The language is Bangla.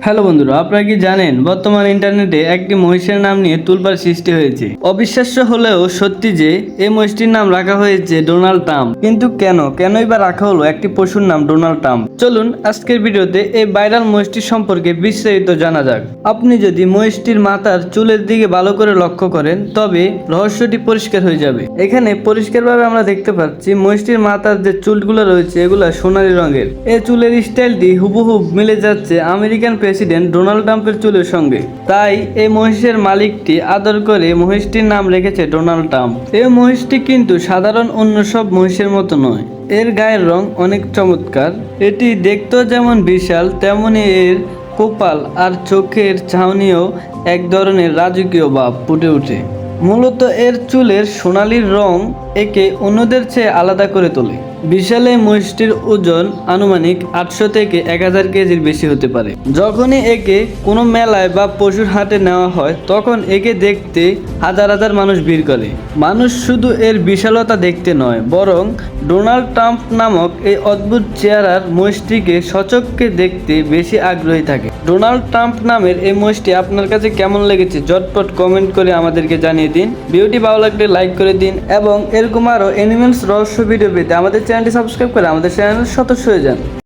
হ্যালো বন্ধুরা, আপনারা কি জানেন বর্তমান ইন্টারনেটে একটি মহিষের নাম নিয়ে তুলপাড় সৃষ্টি হয়েছে। অবিশ্বাস্য হলেও সত্যি যে এই মহিষটির নাম রাখা হয়েছে ডোনাল্ড ট্রাম্প। কিন্তু কেনই বা রাখা হলো একটি পশুর নাম ডোনাল্ড ট্রাম্প? চলুন আজকের ভিডিওতে এই ভাইরাল মহিষটির সম্পর্কে বিস্তারিত জানা যাক। আপনি যদি মহিষটির মাথার চুলের দিকে ভালো করে লক্ষ্য করেন তবে রহস্যটি পরিষ্কার হয়ে যাবে। এখানে পরিষ্কারভাবে আমরা দেখতে পাচ্ছি মহিষটির মাথার যে চুলগুলো রয়েছে এগুলা সোনালী রঙের। এই চুলের স্টাইলটি হুবহু মিলে যাচ্ছে আমেরিকান প্রেসিডেন্ট ডোনাল্ড ট্রাম্পের চুলের সঙ্গে। তাই এই মহিষের মালিকটি আদর করে মহিষটির নাম রেখেছে ডোনাল্ড ট্রাম্প। এই মহিষটি কিন্তু সাধারণ অন্য সব মহিষের মতো নয়। এর গায়ের রং অনেক চমৎকার। এটি দেখতেও যেমন বিশাল তেমনি এর কপাল আর চোখের চাহনিও এক ধরনের রাজকীয় ভাব ফুটে ওঠে। মূলত এর চুলের সোনালী রং একে অন্যদের চেয়ে আলাদা করে তোলে। বিশাল এই মহিষটির ওজন আনুমানিক 800 থেকে 1000 কেজির বেশি হতে পারে। যখনই একে কোনো মেলায় বা পশুর হাটে নেওয়া হয় তখন একে দেখতে হাজার হাজার মানুষ ভিড় করে। মানুষ শুধু এর বিশালতা দেখতে নয়, বরং ডোনাল্ড ট্রাম্প নামক এই অদ্ভুত চেহারার মহিষটিকে সচক্ষে দেখতে বেশি আগ্রহী থাকে। ডোনাল্ড ট্রাম্প নামের এই মহিষটি আপনার কাছে কেমন লেগেছে ঝটপট কমেন্ট করে আমাদেরকে জানিয়ে দিন। ভিডিওটি ভালো লাগলে লাইক করে দিন এবং এরকম আরও অ্যানিমেলস রহস্য ভিডিও পেতে আমাদের চ্যানেলটি সাবস্ক্রাইব করে আমাদের চ্যানেলের সদস্য হয়ে যান।